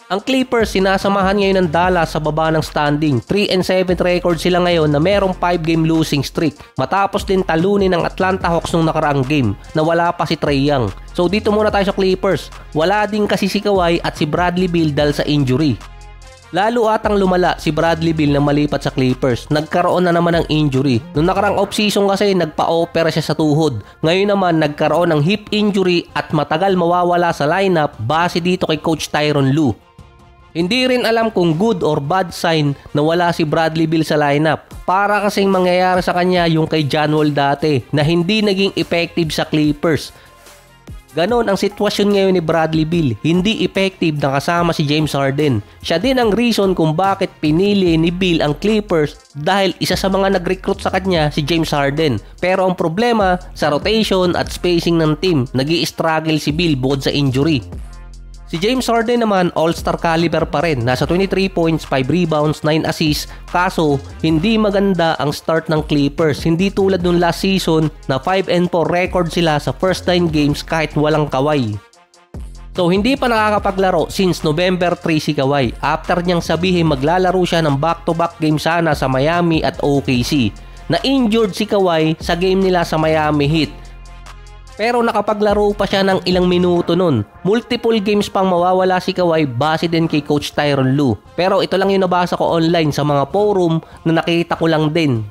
Ang Clippers sinasamahan ngayon ng Dallas sa baba ng standing. 3-7 record sila ngayon na merong 5-game losing streak. Matapos din talunin ng Atlanta Hawks nung nakaraang game na wala pa si Trae Young. So dito muna tayo sa Clippers. Wala din kasi si Kawhi at si Bradley Beal dahil sa injury. Lalo atang lumala si Bradley Beal na malipat sa Clippers. Nagkaroon na naman ng injury. Nung nakarang off-season kasi nagpa-opera siya sa tuhod. Ngayon naman nagkaroon ng hip injury at matagal mawawala sa lineup base dito kay Coach Tyronn Lue. Hindi rin alam kung good or bad sign na wala si Bradley Beal sa lineup. Para kasing mangyayari sa kanya yung kay John Wall dati na hindi naging effective sa Clippers. Ganon ang sitwasyon ngayon ni Bradley Beal. Hindi effective na kasama si James Harden. Siya din ang reason kung bakit pinili ni Beal ang Clippers dahil isa sa mga nag-recruit sa kanya si James Harden. Pero ang problema sa rotation at spacing ng team, nag-i-struggle si Beal bukod sa injury. Si James Harden naman all-star caliber pa rin. Nasa 23 points, 5 rebounds, 9 assists. Kaso, hindi maganda ang start ng Clippers. Hindi tulad nung last season na 5-4 record sila sa first 9 games kahit walang Kawhi. So, hindi pa nakakapaglaro since November 3 si Kawhi. After niyang sabihin maglalaro siya ng back-to-back game sana sa Miami at OKC. Na-injured si Kawhi sa game nila sa Miami Heat. Pero nakapaglaro pa siya ng ilang minuto nun. Multiple games pang mawawala si Kawhi base din kay Coach Tyronn Lue. Pero ito lang yung nabasa ko online sa mga forum na nakita ko lang din.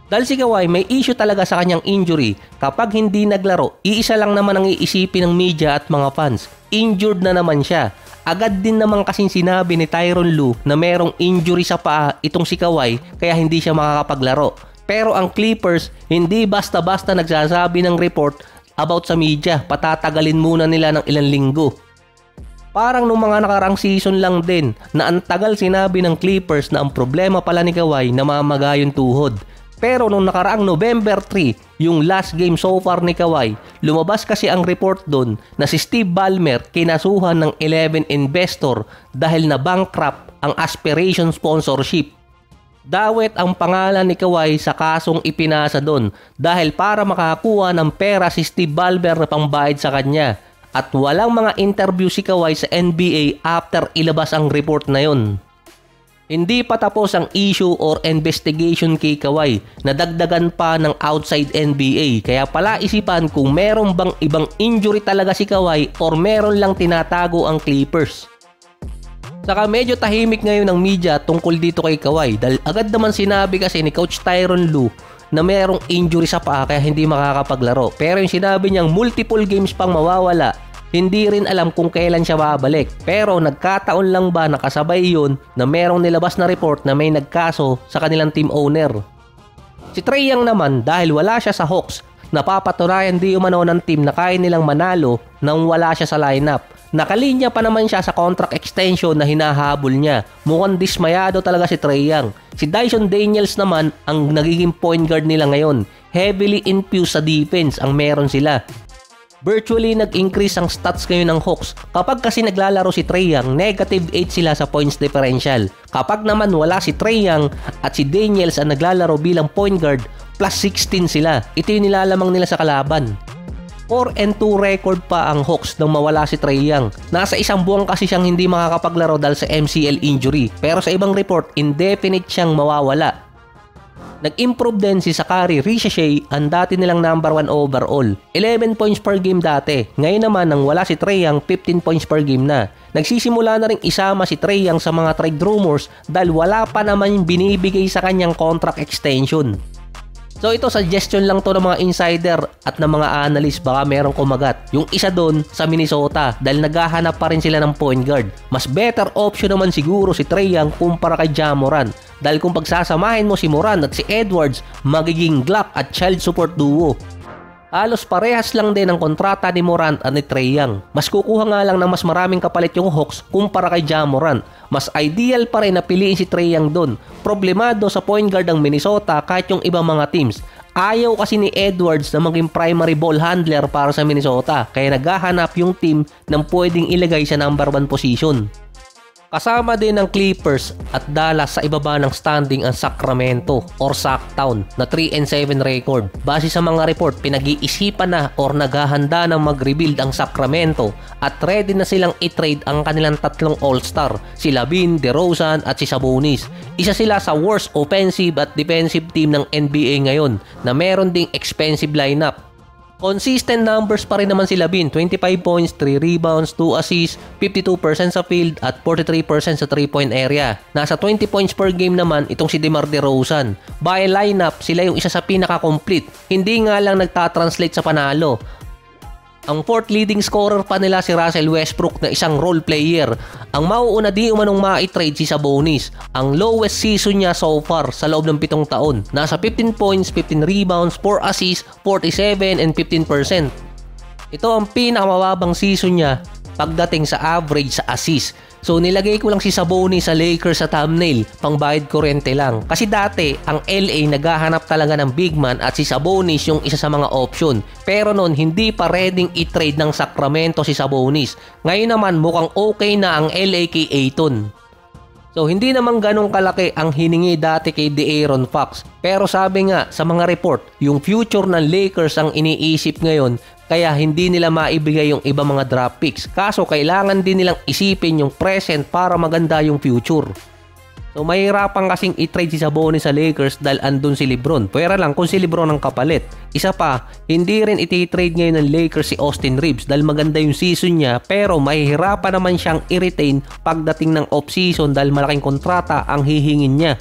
Dahil si Kawhi may issue talaga sa kanyang injury. Kapag hindi naglaro, iisa lang naman ang iisipin ng media at mga fans. Injured na naman siya. Agad din naman kasing sinabi ni Tyronn Lue na merong injury sa paa itong si Kawhi kaya hindi siya makakapaglaro. Pero ang Clippers hindi basta-basta nagsasabi ng report about sa media, patatagalin muna nila ng ilang linggo. Parang nung mga nakarang season lang din na ang tagal sinabi ng Clippers na ang problema pala ni Kawhi na mamaga yung tuhod. Pero nung nakaraang November 3, yung last game so far ni Kawhi, lumabas kasi ang report doon na si Steve Ballmer kinasuhan ng 11 investor dahil na bankrupt ang aspiration sponsorship. Dawet ang pangalan ni Kawhi sa kasong ipinasa doon dahil para makakuha ng pera si Steve Ballmer na pambayad sa kanya. At walang mga interview si Kawhi sa NBA after ilabas ang report na yon. Hindi pa tapos ang issue or investigation kay Kawhi, nadagdagan pa ng outside NBA. Kaya pala isipan kung meron bang ibang injury talaga si Kawhi or meron lang tinatago ang Clippers. Saka medyo tahimik ngayon ng media tungkol dito kay Kawhi dahil agad naman sinabi kasi ni Coach Tyronn Lue na merong injury sa paa kaya hindi makakapaglaro. Pero yung sinabi niyang multiple games pang mawawala, hindi rin alam kung kailan siya babalik. Pero nagkataon lang ba nakasabay yun na merong nilabas na report na may nagkaso sa kanilang team owner. Si Trae Young naman dahil wala siya sa Hawks, napapatunayan di umano ng team na kaya nilang manalo nang wala siya sa lineup. Nakalinya pa naman siya sa contract extension na hinahabol niya. Mukhang dismayado talaga si Trae Young. Si Dyson Daniels naman ang nagiging point guard nila ngayon. Heavily infused sa defense ang meron sila. Virtually nag-increase ang stats ngayon ng Hawks. Kapag kasi naglalaro si Trae Young, negative 8 sila sa points differential. Kapag naman wala si Trae Young at si Daniels ang naglalaro bilang point guard, plus 16 sila. Ito yung nilalamang nila sa kalaban. 4-2 record pa ang Hawks nang mawala si Trae Young. Nasa isang buwan kasi siyang hindi makakapaglaro dahil sa MCL injury. Pero sa ibang report, indefinite siyang mawawala. Nag-improve din si Zaccharie Risacher, ang dati nilang number 1 overall. 11 points per game dati. Ngayon naman nang wala si Trae Young, 15 points per game na. Nagsisimula na rin isama si Trae Young sa mga trade rumors dahil wala pa naman binibigay sa kanyang contract extension. So ito suggestion lang to ng mga insider at ng mga analyst, baka merong kumagat. Yung isa doon sa Minnesota dahil naghahanap pa rin sila ng point guard. Mas better option naman siguro si Trae Young kumpara kay Ja Morant. Dahil kung pagsasamahin mo si Morant at si Edwards, magiging Glock at child support duo. Halos parehas lang din ang kontrata ni Morant at ni Trae Young. Mas kukuha nga lang ng mas maraming kapalit yung Hawks kumpara kay Ja Morant. Mas ideal pa rin na piliin si Trae Young doon. Problemado sa point guard ng Minnesota kahit yung ibang mga teams. Ayaw kasi ni Edwards na maging primary ball handler para sa Minnesota. Kaya naghahanap yung team ng pwedeng ilagay sa number 1 position. Kasama din ng Clippers at Dallas sa ibaba ng standing ang Sacramento or Sacktown na 3-7 record. Base sa mga report, pinag-iisipan na or naghahanda ng mag-rebuild ang Sacramento at ready na silang i-trade ang kanilang tatlong all-star, si LaVine, DeRozan at si Sabonis. Isa sila sa worst offensive at defensive team ng NBA ngayon na meron ding expensive lineup. Consistent numbers pa rin naman si LaVine, 25 points, 3 rebounds, 2 assists, 52% sa field at 43% sa 3-point area. Nasa 20 points per game naman itong si DeMar DeRozan. By lineup, sila yung isa sa pinaka-complete. Hindi nga lang nagtatranslate sa panalo. Ang fourth leading scorer pa nila si Russell Westbrook na isang role player. Ang mauuna di umanong ma-trade si Sabonis. Ang lowest season niya so far sa loob ng 7 taon. Nasa 15 points, 15 rebounds, 4 assists, 47 and 15%. Ito ang pinakamababang season niya pagdating sa average sa assist. So nilagay ko lang si Sabonis sa Lakers sa thumbnail, pangbayad kuryente lang. Kasi dati, ang LA naghahanap talaga ng big man at si Sabonis yung isa sa mga option. Pero noon, hindi pa ready i-trade ng Sacramento si Sabonis. Ngayon naman, mukhang okay na ang LA kay Ayton. So hindi naman ganong kalaki ang hiningi dati kay De'Aaron Fox. Pero sabi nga sa mga report, yung future ng Lakers ang iniisip ngayon, kaya hindi nila maibigay yung iba mga draft picks. Kaso kailangan din nilang isipin yung present para maganda yung future. So mahirapan kasing i-trade si Sabonis sa Lakers dahil andun si LeBron. Pwera lang kung si LeBron ang kapalit. Isa pa, hindi rin iti-trade ngayon ng Lakers si Austin Reeves dahil maganda yung season niya, pero mahihirapan naman siyang i-retain pagdating ng off-season dahil malaking kontrata ang hihingin niya.